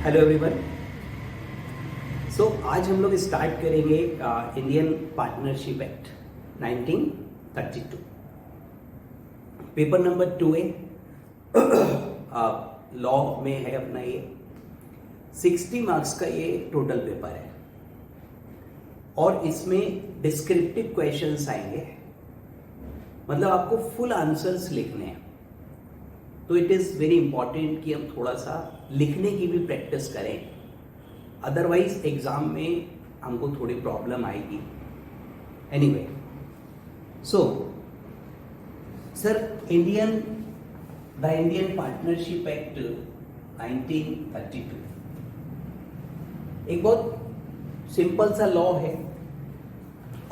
Hello everyone. आज हम लोग स्टार्ट करेंगे Indian partnership act 1932। Paper number 2A law में है अपना। ये 60 मार्क्स का ये टोटल पेपर है और इसमें डिस्क्रिप्टिव क्वेश्चंस आएंगे, मतलब आपको फुल आंसर्स लिखने हैं। तो इट इज़ वेरी इंपॉर्टेंट कि हम थोड़ा सा लिखने की भी प्रैक्टिस करें, अदरवाइज एग्जाम में हमको थोड़ी प्रॉब्लम आएगी। Anyway, sir the Indian partnership act 1932 एक बहुत सिंपल सा लॉ है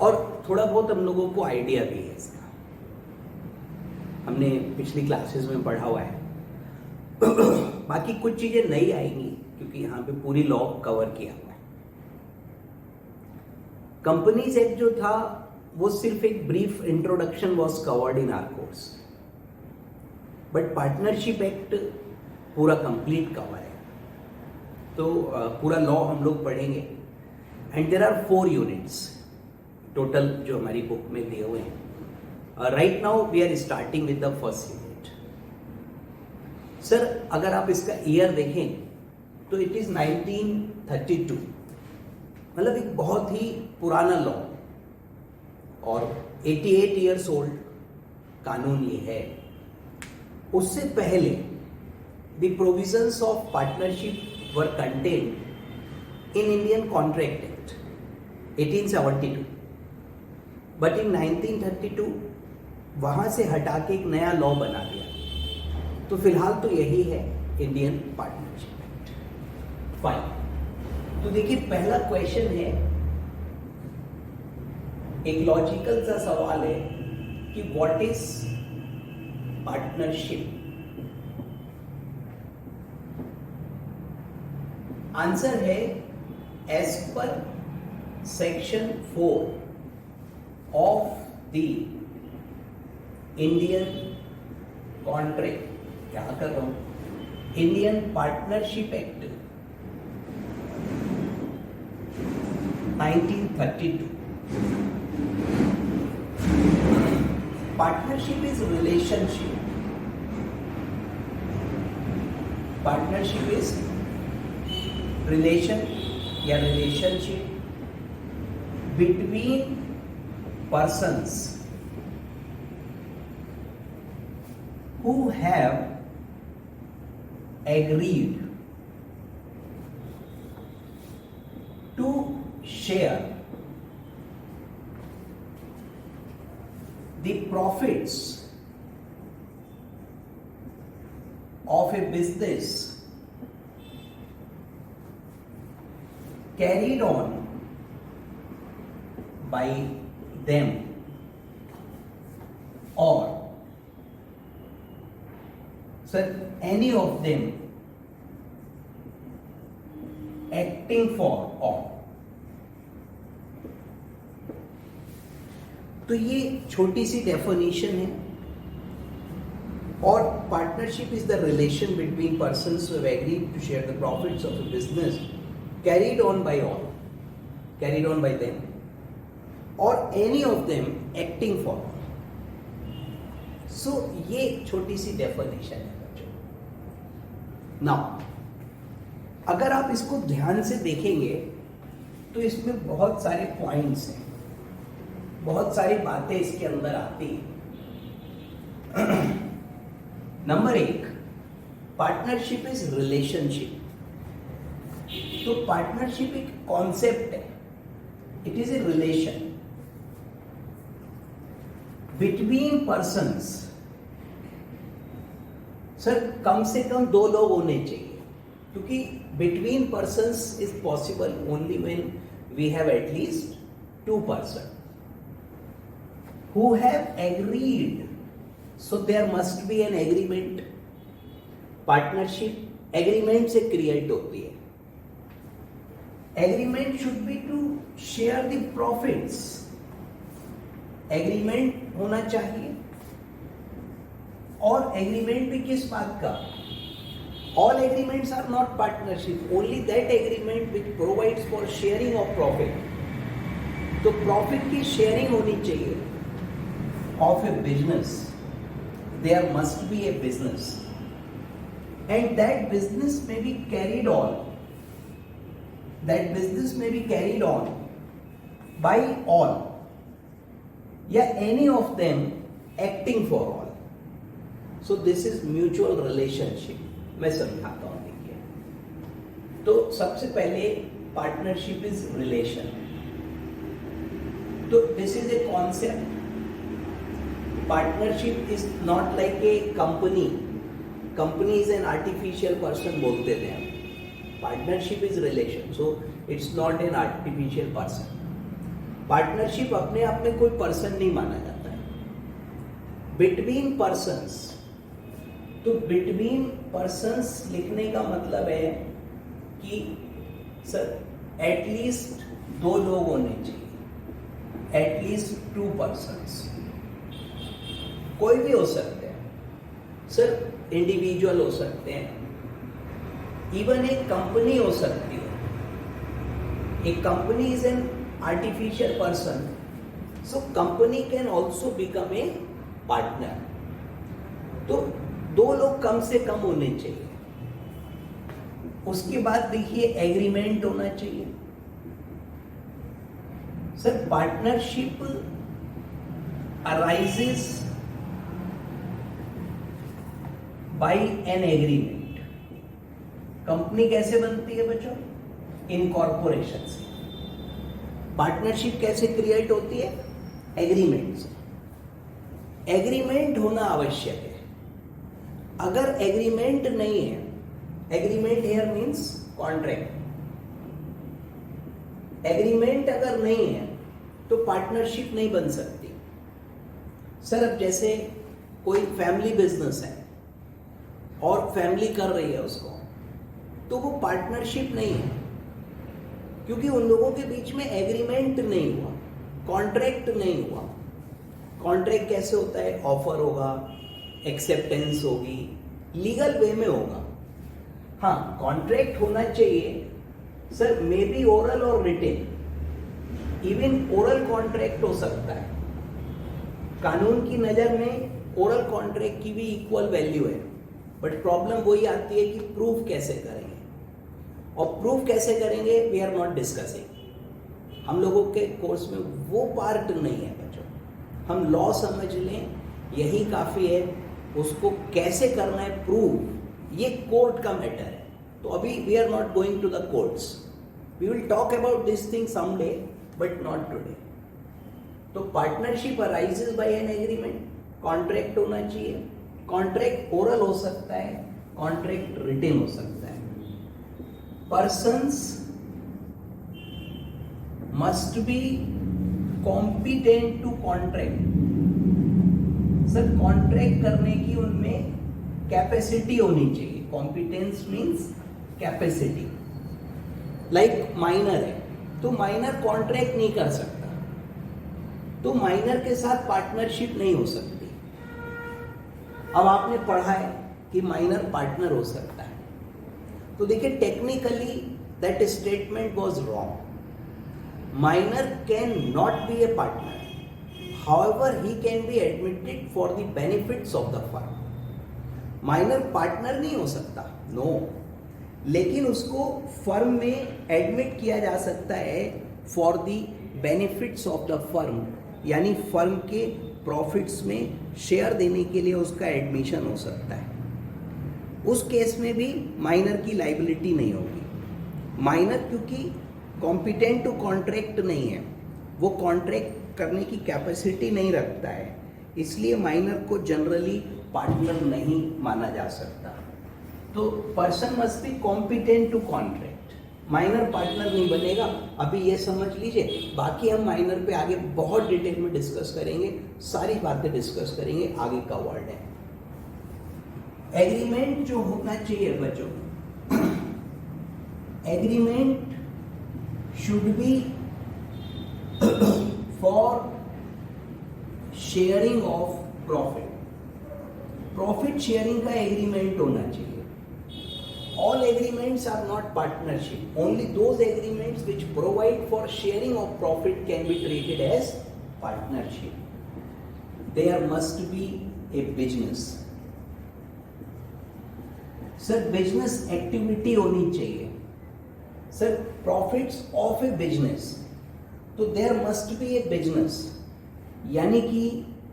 और थोड़ा बहुत हम लोगों को आइडिया भी है इसका, हमने पिछली क्लासेस में पढ़ा हुआ है। बाकी कुछ चीजें नई आएंगी क्योंकि यहाँ पे पूरी लॉ कवर किया हुआ है। कंपनीज एक्ट जो था वो सिर्फ एक brief introduction was covered in our course, but partnership act पूरा कंप्लीट कवर है। तो पूरा लॉ हम लोग पढ़ेंगे and there are 4 units total जो हमारी बुक में दिए हुए हैं। Right now we are starting with the first unit. Sir अगर आप इसका ईयर देखें तो इट इज 1932, मतलब एक बहुत ही पुराना लॉ और 88 ईयर्स ओल्ड कानून ये है। उससे पहले the provisions of partnership were contained in Indian contract act 1872, but in 1932 वहां से हटा के एक नया लॉ बना दिया। तो फिलहाल तो यही है इंडियन पार्टनरशिप एक्ट। फाइन, तो देखिए पहला क्वेश्चन है, एक लॉजिकल सा सवाल है कि व्हाट इज पार्टनरशिप। आंसर है as per section 4 of the Indian contract, क्या कर रहा हूं, Indian partnership act 1932। Partnership is relationship, partnership is relation या relationship between persons who have agreed to share the profits of a business carried on by them or sir any of them acting for all। तो ये छोटी सी definition है। और partnership is the relation between persons who have agreed to share the profits of a business carried on by all, carried on by them or any of them acting for। सो ये छोटी सी definition है बच्चों। Now अगर आप इसको ध्यान से देखेंगे तो इसमें बहुत सारे पॉइंट्स हैं, बहुत सारी बातें इसके अंदर आती हैं। Number 1, partnership is relationship. तो पार्टनरशिप एक कॉन्सेप्ट है, it is a relation between persons. Sir कम से कम 2 लोग होने चाहिए, क्योंकि between persons is possible only when we have at least 2 person who have agreed. So there must be an agreement. Partnership agreement से क्रिएट होती है। Agreement should be to share the profits. Agreement होना चाहिए और एग्रीमेंट भी किस बात का, All agreements are not partnership, only that agreement which provides for sharing of profit. तो प्रॉफिट की शेयरिंग होनी चाहिए of a business. There must be a business and that business में be carried on. That business में be carried on by all या any of them acting for all. So this is mutual relationship. मैं समझाता हूं. देखिए, तो सबसे पहले पार्टनरशिप इज रिलेशन. तो this is a concept. Partnership is not like a company. Company is an artificial person बोलते थे हम. Partnership is relation, so it's not an artificial person. Partnership अपने आप में कोई पर्सन नहीं माना जाता है. Between persons. तो बिटवीन पर्संस लिखने का मतलब है कि सर एटलीस्ट 2 लोग होने चाहिए. At least 2 persons. कोई भी हो सकते हैं सर. इंडिविजुअल हो सकते हैं. इवन एक कंपनी हो सकती है. एक company is an artificial person, so company can also become a partner. तो 2 लोग कम से कम होने चाहिए. उसके बाद देखिए एग्रीमेंट होना चाहिए. Sir partnership arises by an agreement. Company कैसे बनती है बच्चों? इनकॉर्पोरेशन से. पार्टनरशिप कैसे क्रिएट होती है? एग्रीमेंट से. एग्रीमेंट होना आवश्यक है. अगर एग्रीमेंट नहीं है, agreement here means contract. Agreement अगर नहीं है तो पार्टनरशिप नहीं बन सकती. सर अब जैसे कोई फैमिली बिजनेस है और फैमिली कर रही है उसको, तो वो पार्टनरशिप नहीं है, क्योंकि उन लोगों के बीच में एग्रीमेंट नहीं हुआ, कॉन्ट्रैक्ट नहीं हुआ. कॉन्ट्रैक्ट कैसे होता है? ऑफर होगा, एक्सेप्टेंस होगी, लीगल वे में होगा. हाँ, कॉन्ट्रैक्ट होना चाहिए सर. मे बी ओरल और रिटेन. इवन ओरल कॉन्ट्रैक्ट हो सकता है. कानून की नजर में ओरल कॉन्ट्रैक्ट की भी इक्वल वैल्यू है. बट प्रॉब्लम वही आती है कि प्रूफ कैसे करेंगे. और प्रूफ कैसे करेंगे वी आर नॉट डिस्कसिंग. हम लोगों के कोर्स में वो पार्ट नहीं है बच्चों. हम लॉ समझ लें, यही काफ़ी है. उसको कैसे करना है प्रूफ, ये कोर्ट का मैटर है. तो अभी we are not going to the courts. We will talk about this thing someday, but not today. तो partnership arises by an agreement. Contract होना चाहिए. कॉन्ट्रैक्ट ओरल हो सकता है, कॉन्ट्रैक्ट रिटेन हो सकता है. Persons must be competent to contract. Sir contract करने की उनमें कैपेसिटी होनी चाहिए. Competence means capacity. Like minor है तो माइनर कॉन्ट्रैक्ट नहीं कर सकता, तो माइनर के साथ पार्टनरशिप नहीं हो सकती. अब आपने पढ़ा है कि माइनर पार्टनर हो सकता है, तो देखिए technically that statement was wrong. Minor can not be a partner. However, he can be admitted for the benefits of the firm. Minor partner नहीं हो सकता, नो. लेकिन उसको फर्म में एडमिट किया जा सकता है for the benefits of the firm, यानी फर्म के प्रॉफिट्स में शेयर देने के लिए उसका एडमिशन हो सकता है. उस केस में भी माइनर की लाइबिलिटी नहीं होगी. माइनर क्योंकि कॉम्पिटेंट टू कॉन्ट्रैक्ट नहीं है, वो कॉन्ट्रैक्ट करने की कैपेसिटी नहीं रखता है, इसलिए माइनर को जनरली पार्टनर नहीं माना जा सकता. तो person must be competent to contract. Minor partner नहीं बनेगा. अभी ये समझ लीजिए, बाकी हम माइनर पे आगे बहुत डिटेल में डिस्कस करेंगे. सारी बातें डिस्कस करेंगे, आगे का वर्ड है. एग्रीमेंट जो होना चाहिए बच्चों, agreement should B for sharing of profit. Profit sharing का एग्रीमेंट होना चाहिए. all agreements are not partnership. Only those agreements which provide for sharing of profit can be treated as partnership. There must be a business. Sir business activity होनी चाहिए. Sir profits of a business, तो there must be a business, यानी कि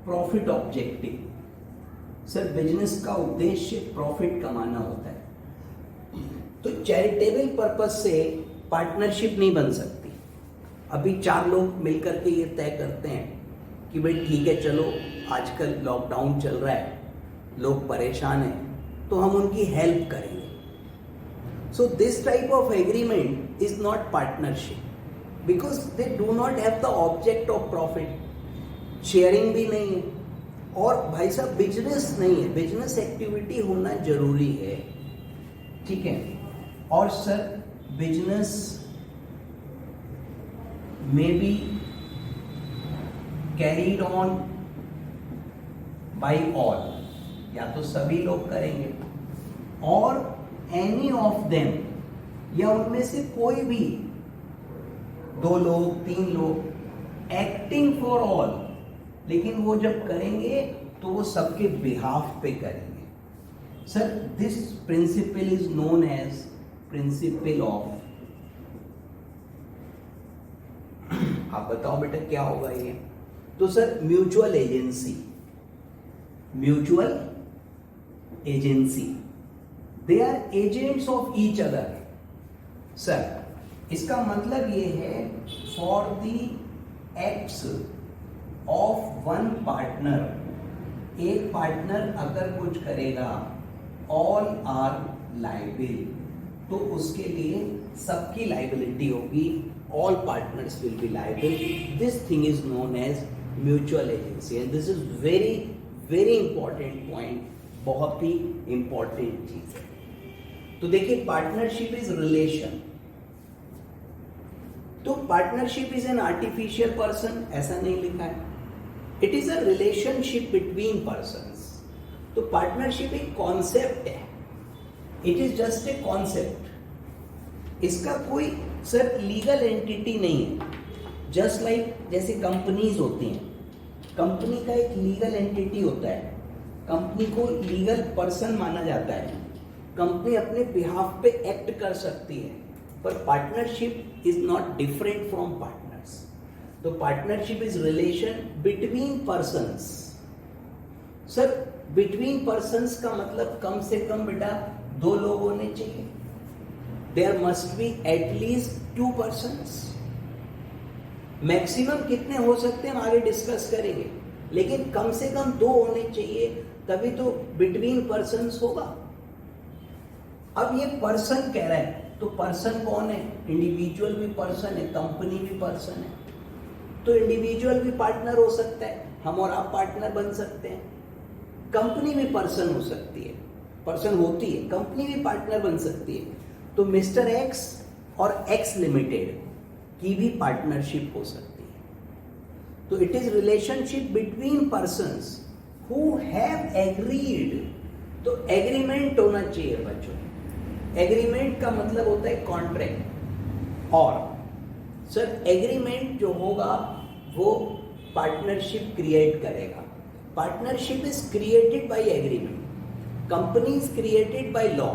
profit objective. Sir business का उद्देश्य profit कमाना होता है, तो चैरिटेबल पर्पस से पार्टनरशिप नहीं बन सकती. अभी 4 लोग मिलकर के ये तय करते हैं कि भाई ठीक है, चलो आजकल लॉकडाउन चल रहा है, लोग परेशान हैं, तो हम उनकी हेल्प करेंगे. So this type of agreement is not partnership, because they do not have the object of profit. Sharing भी नहीं है, और भाई साहब बिजनेस नहीं है. बिजनेस एक्टिविटी होना जरूरी है, ठीक है. और सर बिजनेस में be carried on by all, या तो सभी लोग करेंगे, और एनी ऑफ देम, या उनमें से कोई भी 2 लोग 3 लोग एक्टिंग फॉर ऑल. लेकिन वो जब करेंगे तो वो सबके बिहाफ पे करेंगे. Sir this principle is known as principle of, आप बताओ बेटा क्या होगा ये. तो sir mutual agency. Mutual agency, they are agents of each other. Sir इसका मतलब ये है for the acts of one partner, एक पार्टनर अगर कुछ करेगा, ऑल आर लाइबिल, तो उसके लिए सबकी लाइबिलिटी होगी. All partners will be liable. This thing is known as mutual agency, and this is very very important point. बहुत ही इंपॉर्टेंट चीज है. तो देखिए पार्टनरशिप इज रिलेशन. तो partnership is an artificial person, ऐसा नहीं लिखा है. It is a relationship between persons. तो पार्टनरशिप एक कॉन्सेप्ट है. It is just a concept. इसका कोई सर लीगल एंटिटी नहीं है. जस्ट लाइक जैसे कंपनीज होती हैं, कंपनी का एक लीगल एंटिटी होता है, कंपनी को लीगल पर्सन माना जाता है, कंपनी अपने बिहाफ पे एक्ट कर सकती है. पर partnership is not different from partners. तो partnership is relation between persons. Sir between persons का मतलब कम से कम बेटा 2 लोग होने चाहिए. There must be at least 2 persons. Maximum कितने हो सकते हैं हम आगे डिस्कस करेंगे, लेकिन कम से कम 2 होने चाहिए, तभी तो बिटवीन पर्संस होगा. अब ये पर्सन कह रहा है, तो पर्सन कौन है? इंडिविजुअल भी पर्सन है, कंपनी भी पर्सन है. तो इंडिविजुअल भी पार्टनर हो सकता है, हम और आप पार्टनर बन सकते हैं. कंपनी भी पर्सन हो सकती है, पर्सन होती है, कंपनी भी पार्टनर बन सकती है. तो मिस्टर एक्स और एक्स लिमिटेड की भी पार्टनरशिप हो सकती है. तो it is relationship between persons who have agreed. तो एग्रीमेंट होना चाहिए बच्चों. एग्रीमेंट का मतलब होता है कॉन्ट्रैक्ट. और सर एग्रीमेंट जो होगा वो पार्टनरशिप क्रिएट करेगा. Partnership is created by agreement. Company is created by law.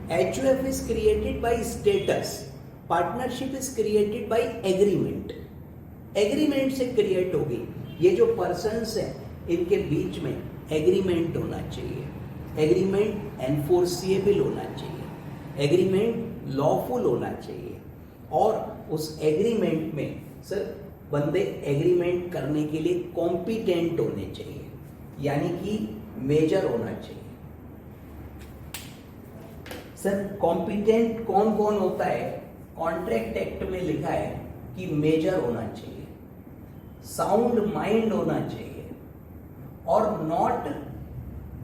HUF is created by status. Partnership is created by agreement. Agreement से क्रिएट होगी. ये जो पर्सन्स हैं इनके बीच में एग्रीमेंट होना चाहिए. एग्रीमेंट एनफोर्सिएबल होना चाहिए. एग्रीमेंट लॉफुल होना चाहिए. और उस एग्रीमेंट में सर बंदे एग्रीमेंट करने के लिए कॉम्पिटेंट होने चाहिए, यानी कि मेजर होना चाहिए. सर कॉम्पिटेंट कौन कौन होता है? कॉन्ट्रैक्ट एक्ट में लिखा है कि मेजर होना चाहिए, साउंड माइंड होना चाहिए, और not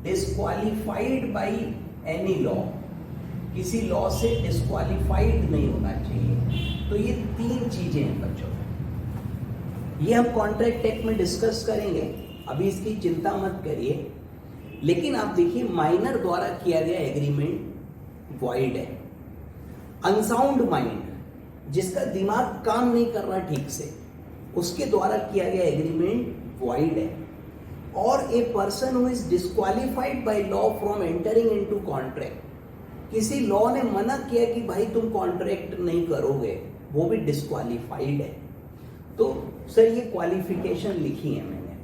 disqualified by any law. किसी लॉ से डिस्क्वालिफाइड नहीं होना चाहिए. तो ये 3 चीजें हैं बच्चों. ये हम कॉन्ट्रैक्ट एक्ट में डिस्कस करेंगे, अभी इसकी चिंता मत करिए. लेकिन आप देखिए माइनर द्वारा किया गया एग्रीमेंट वॉइड है। अनसाउंड माइंड, जिसका दिमाग काम नहीं कर रहा ठीक से, उसके द्वारा किया गया एग्रीमेंट वॉइड है। और ए person who is disqualified by law from entering into contract, किसी लॉ ने मना किया कि भाई तुम कॉन्ट्रैक्ट नहीं करोगे, वो भी डिस्क्वालिफाइड है। तो सर ये क्वालिफिकेशन लिखी है मैंने,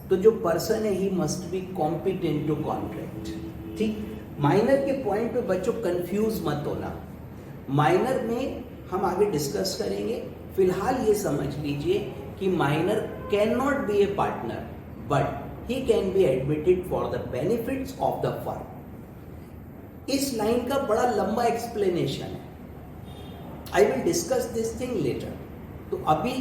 तो जो पर्सन है he must be competent to contract. ठीक, माइनर के पॉइंट पे बच्चों कंफ्यूज मत होना, माइनर में हम आगे डिस्कस करेंगे। फिलहाल ये समझ लीजिए कि minor can not be a partner but he can be admitted for the benefits of the firm. इस लाइन का बड़ा लंबा एक्सप्लेनेशन है, I will discuss this thing later. तो अभी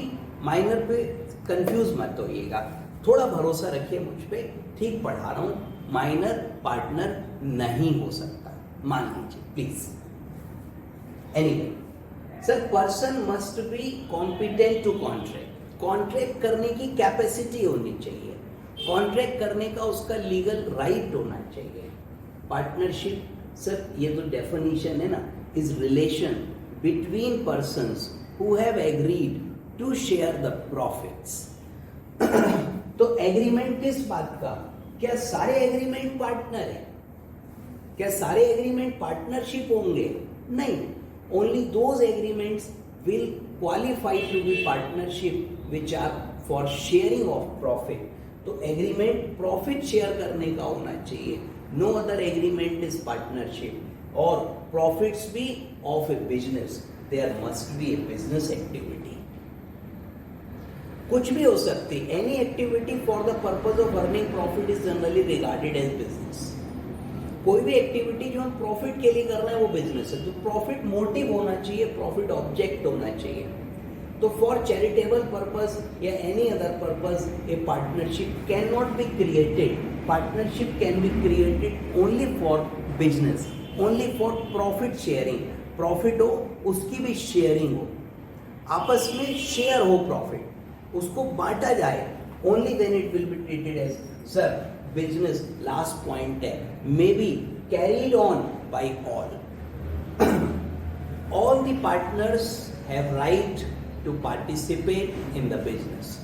माइनर पे कंफ्यूज मत होइएगा, थोड़ा भरोसा रखिए मुझ पे, ठीक पढ़ा रहा हूं। माइनर पार्टनर नहीं हो सकता, मान लीजिए please. Anyway sir, person must be competent to contract, contract करने की कैपेसिटी होनी चाहिए, कॉन्ट्रैक्ट करने का उसका लीगल राइट होना चाहिए। पार्टनरशिप सर ये तो डेफिनेशन है ना, is relation between persons who have agreed to share the profits. तो एग्रीमेंट किस बात का, क्या सारे एग्रीमेंट पार्टनर है, क्या सारे एग्रीमेंट पार्टनरशिप होंगे? नहीं, only those agreements will qualify to be partnership which are for sharing of profit. तो एग्रीमेंट प्रॉफिट शेयर करने का होना चाहिए, no other agreement is partnership. और प्रॉफिट्स भी of a business, there must be a business activity. कुछ भी हो सकती, any activity for the purpose of earning profit is generally regarded as business. कोई भी एक्टिविटी जो हम प्रॉफिट के लिए कर रहे हैं वो बिजनेस है। तो प्रॉफिट मोटिव होना चाहिए, प्रॉफिट ऑब्जेक्ट होना चाहिए। तो फॉर चैरिटेबल पर्पज या any other purpose A partnership can not be created. Partnership can be created only for business, only for profit sharing. Profit हो, उसकी भी शेयरिंग हो, आपस में शेयर हो प्रॉफिट, उसको बांटा जाए, only then it will be treated as sir business. Last point है, may be carried on by all. All the partners have right to participate in the business,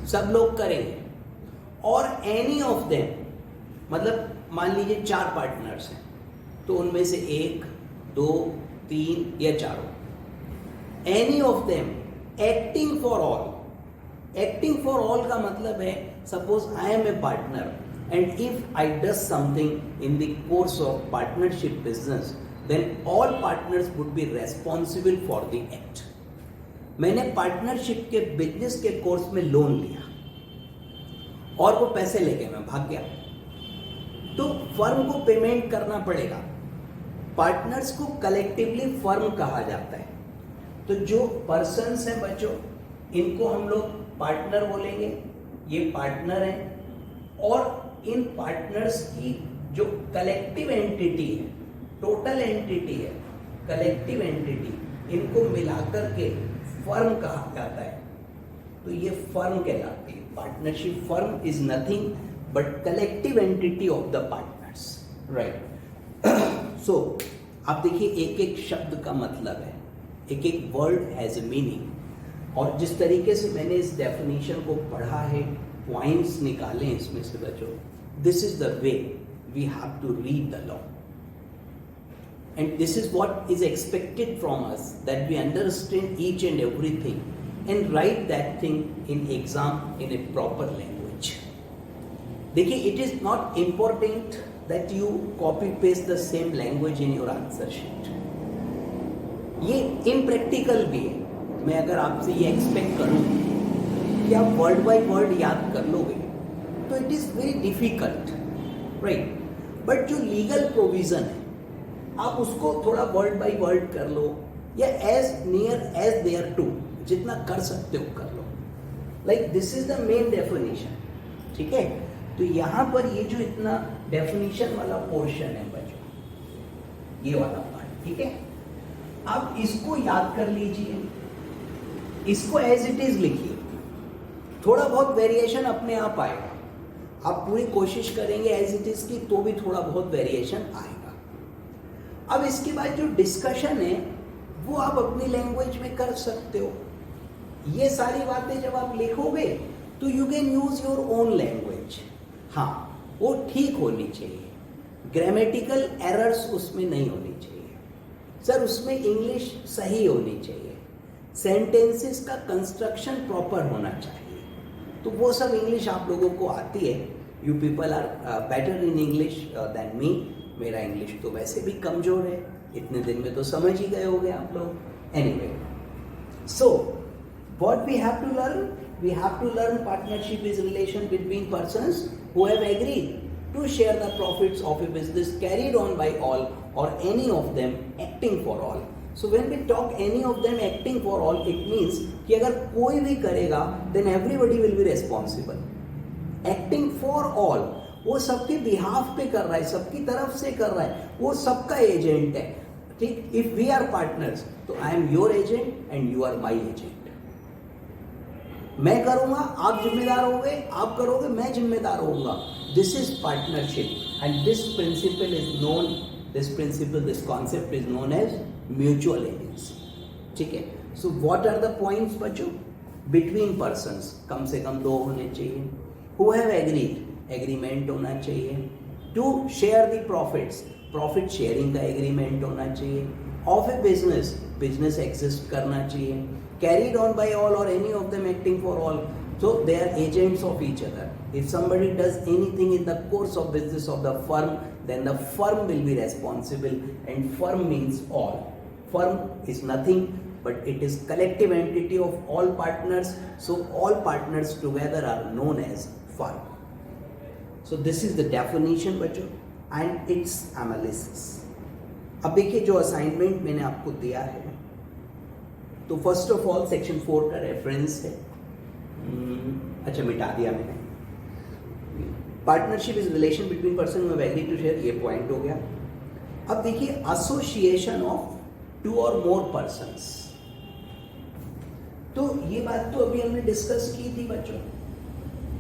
सब लोग करेंगे। और एनी ऑफ देम, मतलब मान लीजिए 4 पार्टनर्स हैं, तो उनमें से 1, 2, 3 या चारों, any of them acting for all. Acting for all का मतलब है, suppose I am a partner and if I does something in the course of partnership business, then all partners would be responsible for the act. मैंने partnership के business के course में loan लिया और वो पैसे लेके मैं भाग गया, तो फर्म को पेमेंट करना पड़ेगा। पार्टनर्स को कलेक्टिवली फर्म कहा जाता है। तो जो पर्सन्स हैं बच्चों, इनको हम लोग पार्टनर बोलेंगे, ये पार्टनर हैं। और इन पार्टनर्स की जो कलेक्टिव एंटिटी है, टोटल एंटिटी है, कलेक्टिव एंटिटी, इनको मिलाकर के फर्म कहा जाता है। तो ये फर्म कहलाती है। Partnership firm is nothing but collective entity of the partners, right. So आप देखिए, एक एक शब्द का मतलब है, एक एक वर्ड हैज ए मीनिंग। और जिस तरीके से मैंने इस डेफिनेशन को पढ़ा है, पॉइंट्स निकाले इसमें से बच्चों, this is the way we have to read the law and this is what is expected from us, that we understand each and everything and write that thing in exam in a proper language. देखिए, it is not important that you copy paste the same language in your answer sheet. ये impractical भी है। मैं अगर आपसे ये expect करूं कि आप वर्ड बाय वर्ड याद कर लोगे, तो it is very difficult, right. But जो लीगल प्रोविजन है, आप उसको थोड़ा वर्ड बाय वर्ड कर लो, या as near as there to, जितना कर सकते हो कर लो। Like this is the main definition, ठीक है। तो यहां पर ये जो इतना डेफिनेशन वाला पोर्शन है बच्चों, ये वाला पार्ट, ठीक है। अब इसको याद कर लीजिए, इसको एज इट इज लिखिए, थोड़ा बहुत वेरिएशन अपने आप आएगा। आप पूरी कोशिश करेंगे एज इट इज की, तो भी थोड़ा बहुत वेरिएशन आएगा। अब इसके बाद जो डिस्कशन है वो आप अपनी लैंग्वेज में कर सकते हो। ये सारी बातें जब आप लिखोगे तो you can use your own language. हाँ, वो ठीक होनी चाहिए, ग्रामेटिकल एरर्स उसमें नहीं होनी चाहिए। सर उसमें इंग्लिश सही होनी चाहिए, सेंटेंसेस का कंस्ट्रक्शन प्रॉपर होना चाहिए। तो वो सब इंग्लिश आप लोगों को आती है। You people are better in English than me. मेरा इंग्लिश तो वैसे भी कमजोर है, इतने दिन में तो समझ ही गए होंगे आप लोग। Anyway, so what we have to learn? We have to learn partnership is relation between persons who have agreed to share the profits of a business carried on by all or any of them acting for all. So when we talk any of them acting for all, it means कि अगर कोई भी करेगा then everybody will be responsible. Acting for all, वो सबके behalf पे कर रहा है, सबकी तरफ से कर रहा है, वो सबका एजेंट है। ठीक, इफ वी आर पार्टनर्स तो I am your agent and you are my agent. मैं करूंगा, आप जिम्मेदार होंगे, आप करोगे, मैं जिम्मेदार होऊंगा। This is partnership and this principle is known, this concept is known as mutual agency. ठीक है, so what are the points बच्चों? बिटवीन पर्संस कम से कम दो होने चाहिए, हु हैव एग्रीड, एग्रीमेंट होना चाहिए, to share the profits, profit sharing का एग्रीमेंट होना चाहिए, of a business, business exist करना चाहिए, carried on by all or any of them acting for all, so they are agents of each other. If somebody does anything in the course of business of the firm, then the firm will be responsible, and firm means all. Firm is nothing but it is collective entity of all partners, so all partners together are known as firm. So this is the definition बच्चों and its analysis. अब देखिए जो assignment मैंने आपको दिया है, तो first of all section 4 का रेफरेंस है। अच्छा, मिटा दिया मैंने। Partnership is relation between person who have agreed to share, ये पॉइंट हो गया। अब देखिए एसोसिएशन ऑफ टू और मोर पर्संस, तो ये बात तो अभी हमने डिस्कस की थी बच्चों,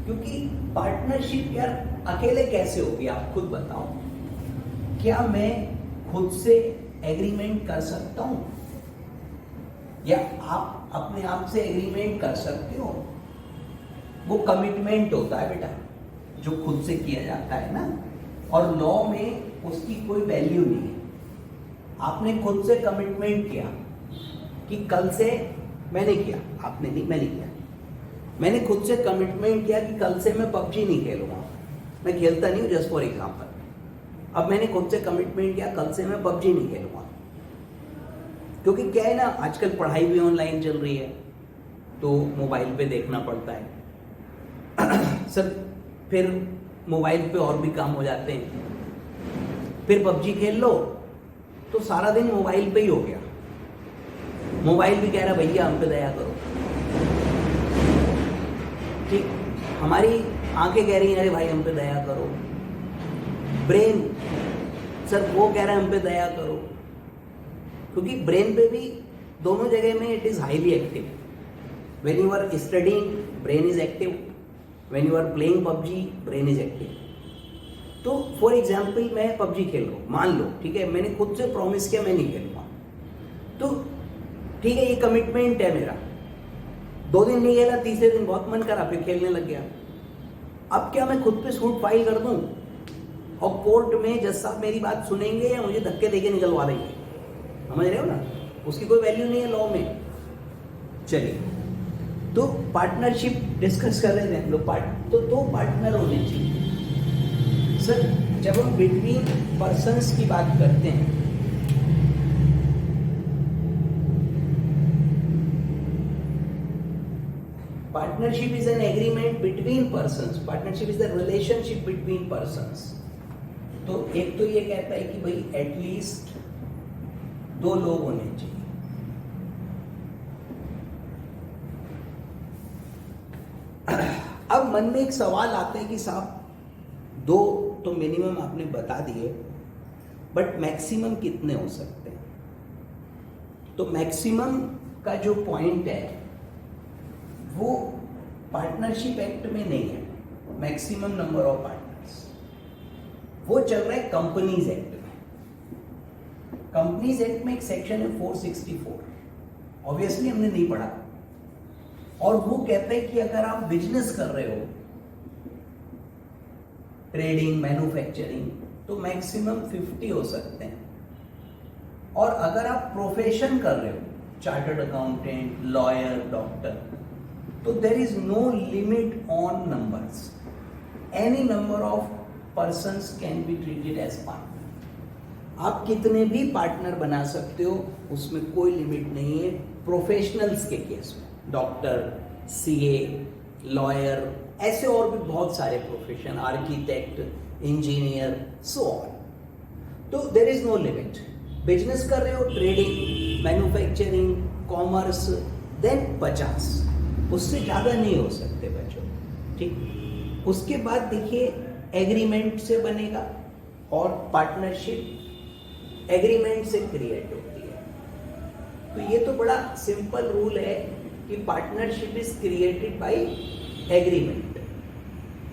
क्योंकि पार्टनरशिप यार अकेले कैसे होगी, आप खुद बताओ। क्या मैं खुद से एग्रीमेंट कर सकता हूं, या आप अपने आप से एग्रीमेंट कर सकते हो? वो कमिटमेंट होता है बेटा, जो खुद से किया जाता है ना, और लॉ में उसकी कोई वैल्यू नहीं है। आपने खुद से कमिटमेंट किया कि कल से, मैंने किया, आपने नहीं, मैंने किया, मैंने खुद से कमिटमेंट किया कि कल से मैं पबजी नहीं खेलूंगा। मैं खेलता नहीं हूँ, जस्ट फॉर एग्जाम्पल। अब मैंने खुद से कमिटमेंट किया कल से मैं पबजी नहीं खेलूंगा, क्योंकि क्या है ना, आजकल पढ़ाई भी ऑनलाइन चल रही है, तो मोबाइल पे देखना पड़ता है सर, फिर मोबाइल पे और भी काम हो जाते हैं, फिर पबजी खेल लो तो सारा दिन मोबाइल पे ही हो गया। मोबाइल भी कह रहा भैया हम पे दया करो। ठीक, हमारी आंखें कह रही हैं अरे भाई हम पे दया करो। ब्रेन सर वो कह रहा है हम पे दया करो, क्योंकि ब्रेन पे भी दोनों जगह में it is highly active. When you are studying brain is active, when you are playing PUBG brain is active. तो फॉर एग्जाम्पल मैं पबजी खेल रहा हूँ, मान लो, ठीक है, मैंने खुद से प्रॉमिस किया मैं नहीं खेलूंगा, तो ठीक है, ये कमिटमेंट है मेरा। 2 दिन नहीं खेला, तीसरे दिन बहुत मन करा, फिर खेलने लग गया। अब क्या मैं खुद पे सूट फाइल कर दूं और कोर्ट में जज साहब मेरी बात सुनेंगे या मुझे धक्के देके निकलवा देंगे? समझ रहे हो ना, उसकी कोई वैल्यू नहीं है लॉ में। चलिए, तो पार्टनरशिप डिस्कस कर रहे थे हम लोग। तो 2 पार्टनर होने चाहिए। सर जब हम बिटवीन पर्संस की बात करते हैं, partnership is an agreement between persons, partnership is the relationship between persons. तो एक तो ये कहता है कि भाई एटलीस्ट 2 लोग होने चाहिए। अब मन में एक सवाल आता है कि साहब 2 तो मिनिमम आपने बता दिए, बट मैक्सिमम कितने हो सकते हैं? तो मैक्सिमम का जो पॉइंट है वो पार्टनरशिप एक्ट में नहीं है। मैक्सिमम नंबर ऑफ पार्टनर्स वो चल रहा है कंपनीज एक्ट में। कंपनीज एक्ट में एक सेक्शन है 464, ऑब्वियसली हमने नहीं पढ़ा, और वो कहता है कि अगर आप बिजनेस कर रहे हो, ट्रेडिंग, मैन्युफैक्चरिंग, तो मैक्सिमम 50 हो सकते हैं, और अगर आप प्रोफेशन कर रहे हो, चार्टर्ड अकाउंटेंट, लॉयर, डॉक्टर, तो there is no limit on numbers, any number of persons can be treated as partner. आप कितने भी पार्टनर बना सकते हो, उसमें कोई लिमिट नहीं है। प्रोफेशनल्स के केस में डॉक्टर, सीए, लॉयर, ऐसे और भी बहुत सारे profession, architect, engineer, so on, तो there is no limit. Business कर रहे हो, ट्रेडिंग, मैन्युफैक्चरिंग, कॉमर्स, देन 50, उससे ज़्यादा नहीं हो सकते बच्चों, ठीक। उसके बाद देखिए एग्रीमेंट से बनेगा, और पार्टनरशिप एग्रीमेंट से क्रिएट होती है। तो ये तो बड़ा सिंपल रूल है कि partnership is created by agreement,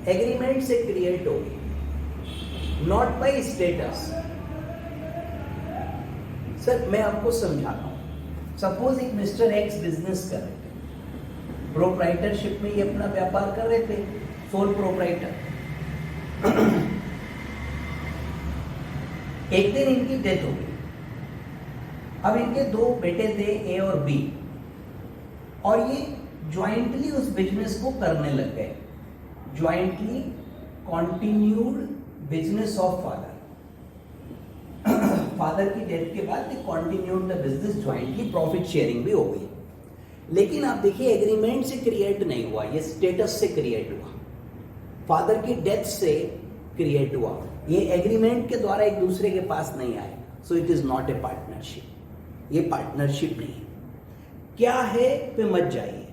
agreement से क्रिएट होगी, नॉट बाय स्टेटस। सर मैं आपको समझाता हूं, सपोज एक मिस्टर एक्स बिजनेस कर रहे थे, प्रोप्राइटरशिप में ये अपना व्यापार कर रहे थे, सोल प्रोप्राइटर। एक दिन इनकी डेथ हो गई। अब इनके 2 बेटे थे, ए और बी, और ये ज्वाइंटली उस बिजनेस को करने लग गए, jointly continued business of father. Father की डेथ के बाद they continued the business jointly, profit sharing भी हो गई। लेकिन आप देखिए एग्रीमेंट से क्रिएट नहीं हुआ, ये स्टेटस से क्रिएट हुआ, फादर की डेथ से क्रिएट हुआ। ये एग्रीमेंट के द्वारा एक दूसरे के पास नहीं आए, so it is not A partnership, ये पार्टनरशिप नहीं। क्या है पे मत जाइए।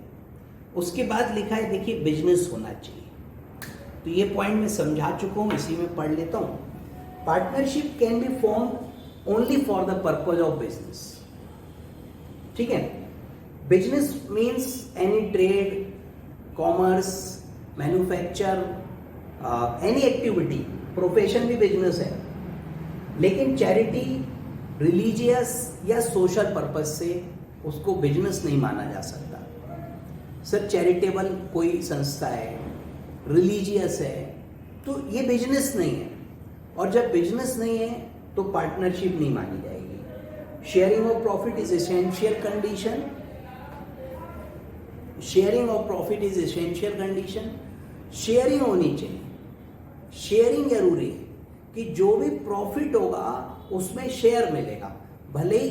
उसके बाद लिखा है देखिए बिजनेस होना चाहिए, तो ये पॉइंट मैं समझा चुका हूं, इसी में पढ़ लेता हूं। Partnership can be formed only for the purpose of business, ठीक है। Business means any trade, commerce, manufacture, any activity, profession भी बिजनेस है। लेकिन चैरिटी, रिलीजियस या सोशल पर्पज से उसको बिजनेस नहीं माना जा सकता। सर चैरिटेबल कोई संस्था है, रिलीजियस है, तो ये बिजनेस नहीं है, और जब बिजनेस नहीं है तो पार्टनरशिप नहीं मानी जाएगी। Sharing of profit is essential condition, sharing of profit is essential condition, sharing होनी चाहिए, शेयरिंग जरूरी है कि जो भी प्रॉफिट होगा उसमें शेयर मिलेगा। भले ही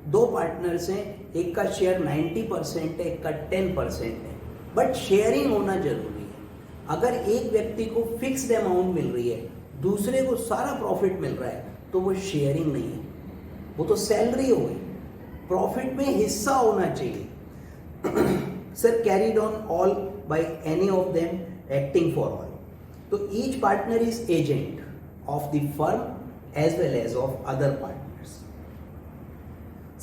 2 पार्टनर्स हैं, एक का शेयर 90% है, एक का 10% है, बट शेयरिंग होना जरूरी है। अगर एक व्यक्ति को फिक्स्ड अमाउंट मिल रही है, दूसरे को सारा प्रॉफिट मिल रहा है, तो वो शेयरिंग नहीं है, वो तो सैलरी हो गई। प्रॉफिट में हिस्सा होना चाहिए। Sir carried on all by any of them acting for all, तो each partner is agent of the firm as well as of other partners.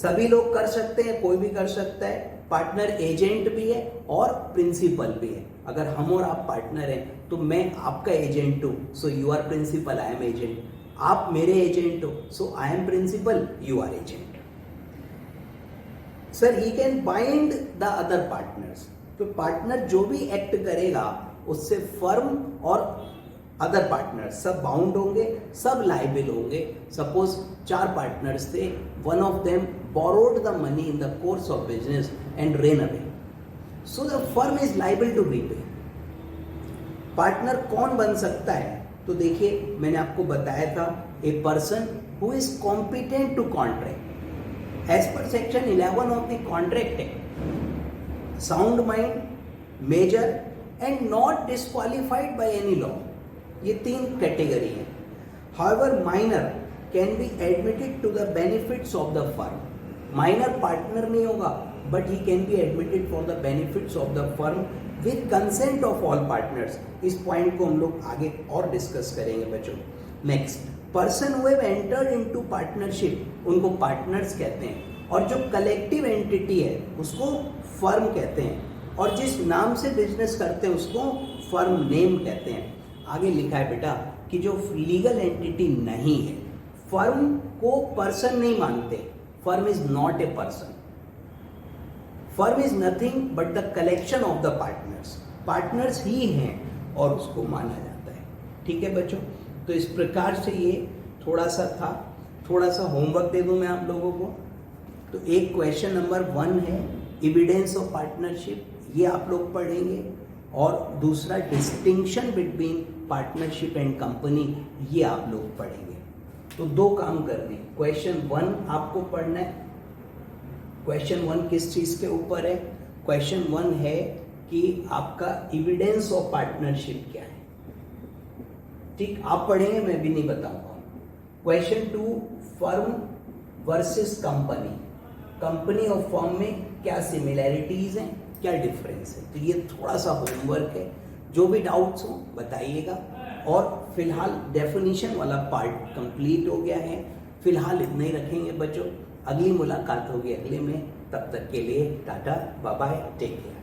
सभी लोग कर सकते हैं, कोई भी कर सकता है। पार्टनर एजेंट भी है और प्रिंसिपल भी है। अगर हम और आप पार्टनर हैं तो मैं आपका एजेंट हूं, so you are principal, I am agent. आप मेरे एजेंट हो, so I am principal, you are agent. Sir he can bind the other partners, तो पार्टनर जो भी एक्ट करेगा उससे फर्म और अदर पार्टनर सब बाउंड होंगे, सब लाइबल होंगे। सपोज 4 पार्टनर्स थे, one of them borrowed the money in the course of business and ran away, so the firm is liable to repay. Partner कौन बन सकता है? तो देखिए मैंने आपको बताया था, a person who is competent to contract as per section 11 of the contract act, sound mind, major and not disqualified by any law. ये 3 कैटेगरी है। However minor can be admitted to the benefits of the firm. Minor partner नहीं होगा, but he can be admitted for the benefits of the firm with consent of all partners. इस point को हम लोग आगे और discuss करेंगे बच्चों। Next, person who have entered into partnership, उनको पार्टनर्स कहते हैं, और जो कलेक्टिव एंटिटी है उसको फर्म कहते हैं, और जिस नाम से बिजनेस करते हैं उसको फर्म नेम कहते हैं। आगे लिखा है बेटा कि जो लीगल एंटिटी नहीं है, फर्म को पर्सन नहीं मानते. Firm is not a person. Firm is nothing but the collection of the partners. Partners ही हैं और उसको माना जाता है. ठीक है बच्चों, तो इस प्रकार से ये थोड़ा सा था. थोड़ा सा होमवर्क दे दूं मैं आप लोगों को. तो एक क्वेश्चन नंबर 1 है एविडेंस ऑफ पार्टनरशिप, ये आप लोग पढ़ेंगे. और दूसरा distinction between partnership and company, ये आप लोग पढ़ेंगे. तो 2 काम करने. क्वेश्चन 1 आपको पढ़ना है. क्वेश्चन 1 किस चीज़ के ऊपर है? क्वेश्चन 1 है कि आपका एविडेंस ऑफ पार्टनरशिप क्या है. ठीक, आप पढ़ेंगे, मैं भी नहीं बताऊंगा. Question 2 firm versus company. Company और फर्म में क्या सिमिलैरिटीज हैं, क्या डिफरेंस है. तो ये थोड़ा सा होमवर्क है. जो भी डाउट्स हो बताइएगा. और फिलहाल डेफिनेशन वाला पार्ट कंप्लीट हो गया है. फिलहाल इतना ही रखेंगे बच्चों. अगली मुलाकात होगी अगले में. तब तक के लिए tata, bye bye, take care.